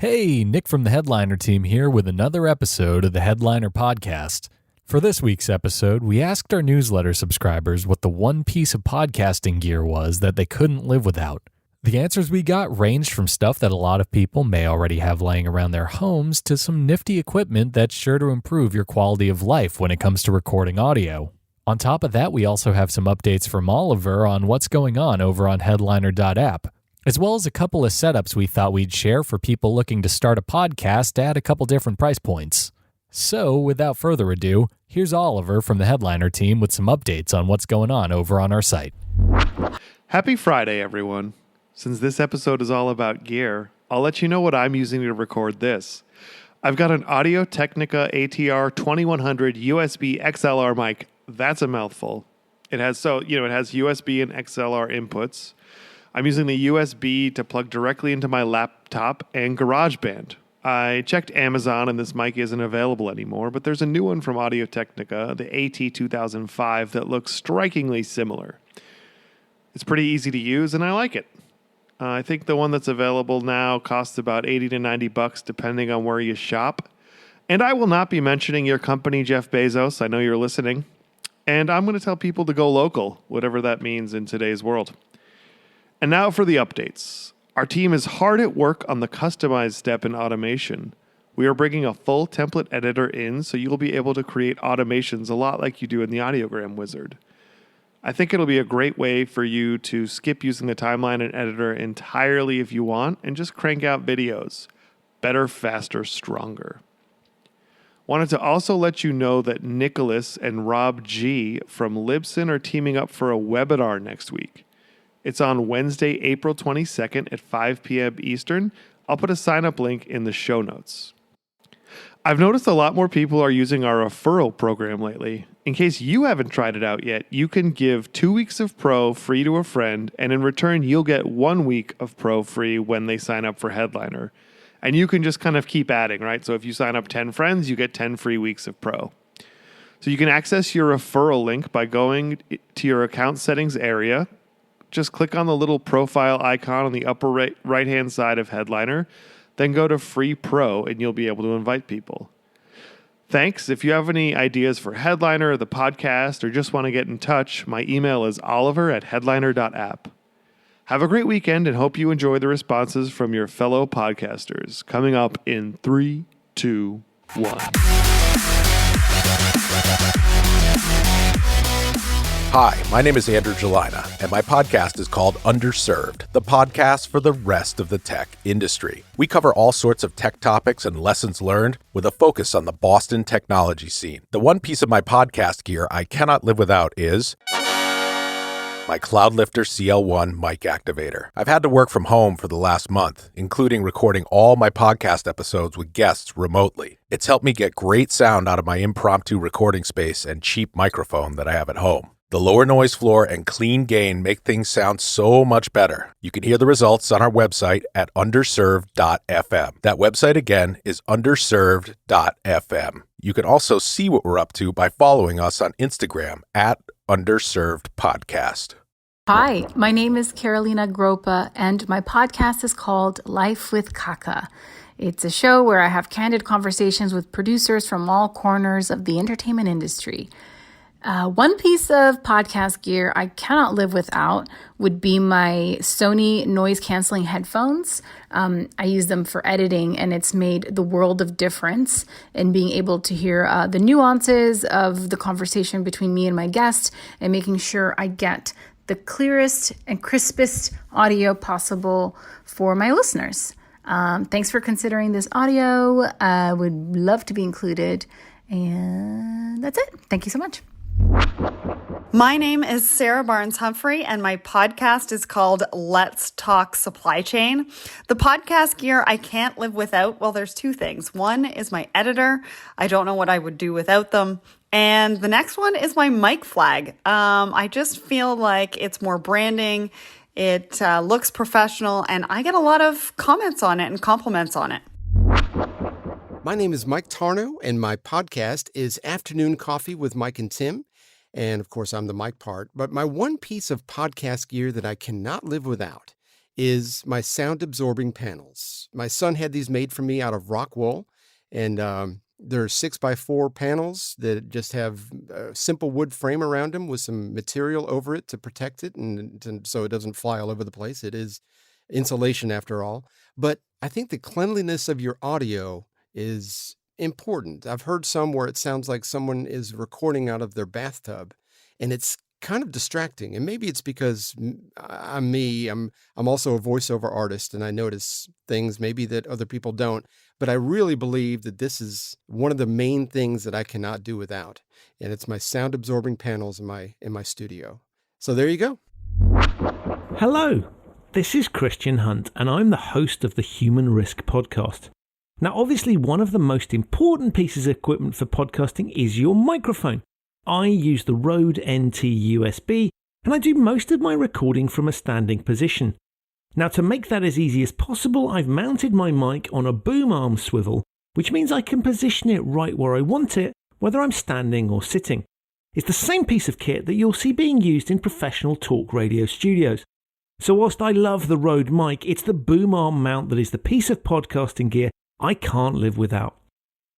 Hey, Nick from the Headliner team here with another episode of the Headliner podcast. For this week's episode, we asked our newsletter subscribers what the one piece of podcasting gear was that they couldn't live without. The answers we got ranged from stuff that a lot of people may already have laying around their homes to some nifty equipment that's sure to improve your quality of life when it comes to recording audio. On top of that, we also have some updates from Oliver on what's going on over on headliner.app, as well as a couple of setups we thought we'd share for people looking to start a podcast at a couple different price points. So, without further ado, here's Oliver from the Headliner team with some updates on what's going on over on our site. Happy Friday, everyone. Since this episode is all about gear, I'll let you know what I'm using to record this. I've got an Audio-Technica ATR 2100 USB XLR mic. That's a mouthful. It has USB and XLR inputs. I'm using the USB to plug directly into my laptop and GarageBand. I checked Amazon and this mic isn't available anymore, but there's a new one from Audio-Technica, the AT2005, that looks strikingly similar. It's pretty easy to use and I like it. I think the one that's available now costs about $80 to $90 depending on where you shop. And I will not be mentioning your company, Jeff Bezos. I know you're listening. And I'm going to tell people to go local, whatever that means in today's world. And now for the updates. Our team is hard at work on the customize step in automation. We are bringing a full template editor in, so you'll be able to create automations a lot like you do in the Audiogram Wizard. I think it'll be a great way for you to skip using the timeline and editor entirely if you want, and just crank out videos. Better, faster, stronger. Wanted to also let you know that Nicholas and Rob G from Libsyn are teaming up for a webinar next week. It's on Wednesday, April 22nd at 5 p.m. Eastern. I'll put a sign-up link in the show notes. I've noticed a lot more people are using our referral program lately. In case you haven't tried it out yet, you can give 2 weeks of Pro free to a friend, and in return, you'll get 1 week of Pro free when they sign up for Headliner. And you can just kind of keep adding, right? So if you sign up 10 friends, you get 10 free weeks of Pro. So you can access your referral link by going to your account settings area. Just click on the little profile icon on the upper right-hand side of Headliner, then go to Free Pro, and you'll be able to invite people. Thanks. If you have any ideas for Headliner, the podcast, or just want to get in touch, my email is oliver@headliner.app. Have a great weekend and hope you enjoy the responses from your fellow podcasters. Coming up in 3, 2, 1. Hi, my name is Andrew Gelina, and my podcast is called Underserved, the podcast for the rest of the tech industry. We cover all sorts of tech topics and lessons learned with a focus on the Boston technology scene. The one piece of my podcast gear I cannot live without is my Cloudlifter CL1 mic activator. I've had to work from home for the last month, including recording all my podcast episodes with guests remotely. It's helped me get great sound out of my impromptu recording space and cheap microphone that I have at home. The lower noise floor and clean gain make things sound so much better. You can hear the results on our website at underserved.fm. That website again is underserved.fm. You can also see what we're up to by following us on Instagram at underservedpodcast. Hi, my name is Carolina Gropa, and my podcast is called Life with Kaka. It's a show where I have candid conversations with producers from all corners of the entertainment industry. One piece of podcast gear I cannot live without would be my Sony noise-canceling headphones. I use them for editing, and it's made the world of difference in being able to hear the nuances of the conversation between me and my guest and making sure I get the clearest and crispest audio possible for my listeners. Thanks for considering this audio. I would love to be included. And that's it. Thank you so much. My name is Sarah Barnes Humphrey, and my podcast is called Let's Talk Supply Chain. The podcast gear I can't live without, well, there's two things. One is my editor. I don't know what I would do without them. And the next one is my mic flag. I just feel like it's more branding. It looks professional, and I get a lot of comments on it and compliments on it. My name is Mike Tarnow, and my podcast is Afternoon Coffee with Mike and Tim. And of course, I'm the Mike part. But my one piece of podcast gear that I cannot live without is my sound-absorbing panels. My son had these made for me out of rock wool, and they're 6x4 panels that just have a simple wood frame around them with some material over it to protect it and so it doesn't fly all over the place. It is insulation after all. But I think the cleanliness of your audio is important. I've heard some where it sounds like someone is recording out of their bathtub, and it's kind of distracting. And maybe it's because I'm me. I'm also a voiceover artist, and I notice things maybe that other people don't. But I really believe that this is one of the main things that I cannot do without, and it's my sound absorbing panels in my studio. So there you go. Hello, this is Christian Hunt, and I'm the host of the Human Risk Podcast. Now, obviously, one of the most important pieces of equipment for podcasting is your microphone. I use the Rode NT USB, and I do most of my recording from a standing position. Now, to make that as easy as possible, I've mounted my mic on a boom arm swivel, which means I can position it right where I want it, whether I'm standing or sitting. It's the same piece of kit that you'll see being used in professional talk radio studios. So whilst I love the Rode mic, it's the boom arm mount that is the piece of podcasting gear I can't live without.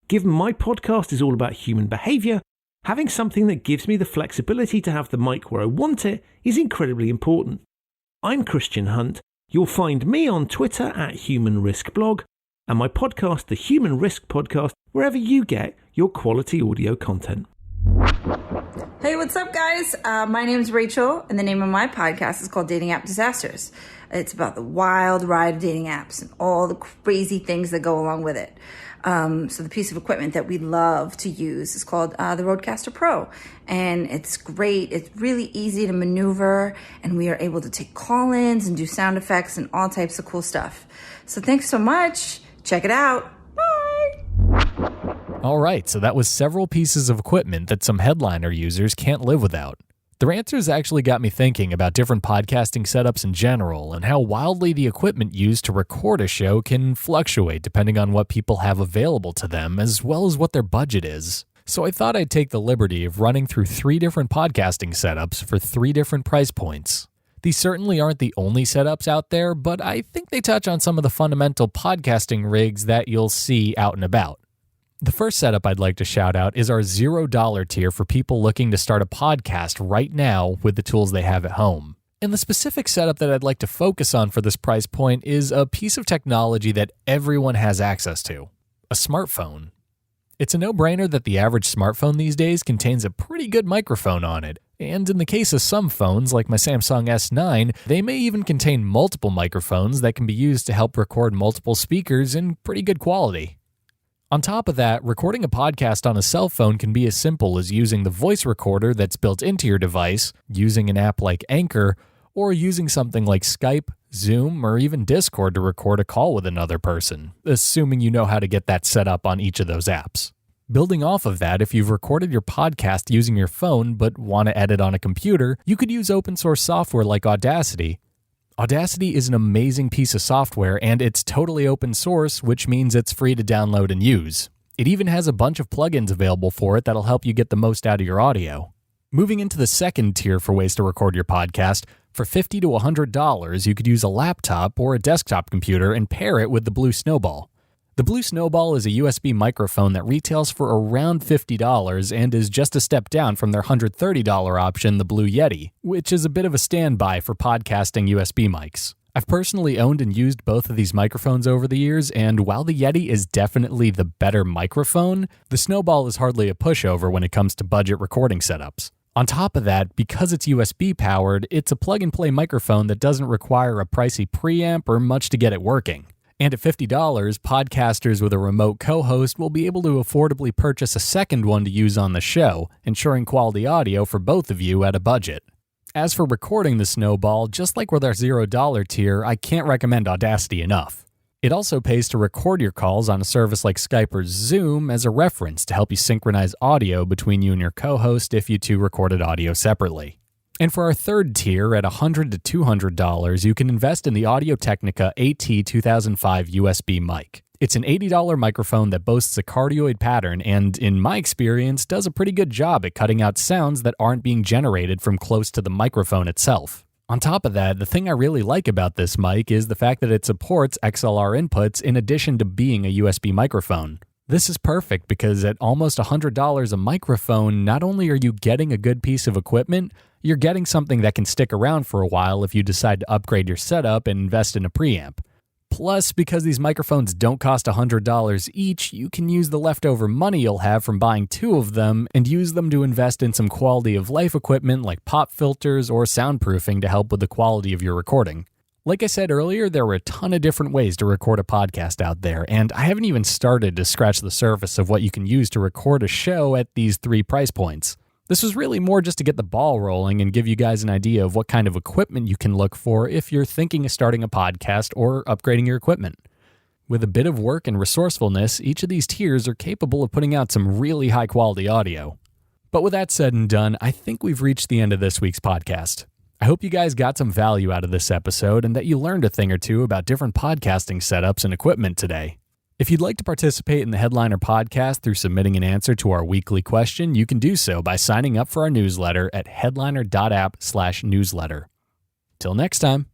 Given my podcast is all about human behavior, having something that gives me the flexibility to have the mic where I want it is incredibly important. I'm Christian Hunt. You'll find me on Twitter at Human Risk Blog, and my podcast, The Human Risk Podcast, wherever you get your quality audio content. Hey, what's up, guys? My name is Rachel, and the name of my podcast is called Dating App Disasters. It's about the wild ride of dating apps and all the crazy things that go along with it. So the piece of equipment that we love to use is called the Rodecaster Pro, and it's great. It's really easy to maneuver, and we are able to take call-ins and do sound effects and all types of cool stuff. So thanks so much. Check it out. Bye. All right, so that was several pieces of equipment that some Headliner users can't live without. Their answers actually got me thinking about different podcasting setups in general and how wildly the equipment used to record a show can fluctuate depending on what people have available to them as well as what their budget is. So I thought I'd take the liberty of running through 3 different podcasting setups for 3 different price points. These certainly aren't the only setups out there, but I think they touch on some of the fundamental podcasting rigs that you'll see out and about. The first setup I'd like to shout out is our $0 tier for people looking to start a podcast right now with the tools they have at home. And the specific setup that I'd like to focus on for this price point is a piece of technology that everyone has access to, a smartphone. It's a no-brainer that the average smartphone these days contains a pretty good microphone on it. And in the case of some phones, like my Samsung S9, they may even contain multiple microphones that can be used to help record multiple speakers in pretty good quality. On top of that, recording a podcast on a cell phone can be as simple as using the voice recorder that's built into your device, using an app like Anchor, or using something like Skype, Zoom, or even Discord to record a call with another person, assuming you know how to get that set up on each of those apps. Building off of that, if you've recorded your podcast using your phone but want to edit on a computer, you could use open source software like Audacity. Audacity is an amazing piece of software, and it's totally open source, which means it's free to download and use. It even has a bunch of plugins available for it that'll help you get the most out of your audio. Moving into the second tier for ways to record your podcast, for $50 to $100, you could use a laptop or a desktop computer and pair it with the Blue Snowball. The Blue Snowball is a USB microphone that retails for around $50 and is just a step down from their $130 option, the Blue Yeti, which is a bit of a standby for podcasting USB mics. I've personally owned and used both of these microphones over the years, and while the Yeti is definitely the better microphone, the Snowball is hardly a pushover when it comes to budget recording setups. On top of that, because it's USB powered, it's a plug-and-play microphone that doesn't require a pricey preamp or much to get it working. And at $50, podcasters with a remote co-host will be able to affordably purchase a second one to use on the show, ensuring quality audio for both of you at a budget. As for recording the Snowball, just like with our $0 tier, I can't recommend Audacity enough. It also pays to record your calls on a service like Skype or Zoom as a reference to help you synchronize audio between you and your co-host if you two recorded audio separately. And for our third tier, at $100 to $200, you can invest in the Audio-Technica AT2005 USB mic. It's an $80 microphone that boasts a cardioid pattern and, in my experience, does a pretty good job at cutting out sounds that aren't being generated from close to the microphone itself. On top of that, the thing I really like about this mic is the fact that it supports XLR inputs in addition to being a USB microphone. This is perfect because at almost $100 a microphone, not only are you getting a good piece of equipment, you're getting something that can stick around for a while if you decide to upgrade your setup and invest in a preamp. Plus, because these microphones don't cost $100 each, you can use the leftover money you'll have from buying 2 of them and use them to invest in some quality of life equipment like pop filters or soundproofing to help with the quality of your recording. Like I said earlier, there were a ton of different ways to record a podcast out there, and I haven't even started to scratch the surface of what you can use to record a show at these 3 price points. This was really more just to get the ball rolling and give you guys an idea of what kind of equipment you can look for if you're thinking of starting a podcast or upgrading your equipment. With a bit of work and resourcefulness, each of these tiers are capable of putting out some really high-quality audio. But with that said and done, I think we've reached the end of this week's podcast. I hope you guys got some value out of this episode and that you learned a thing or two about different podcasting setups and equipment today. If you'd like to participate in the Headliner podcast through submitting an answer to our weekly question, you can do so by signing up for our newsletter at headliner.app/newsletter. Till next time.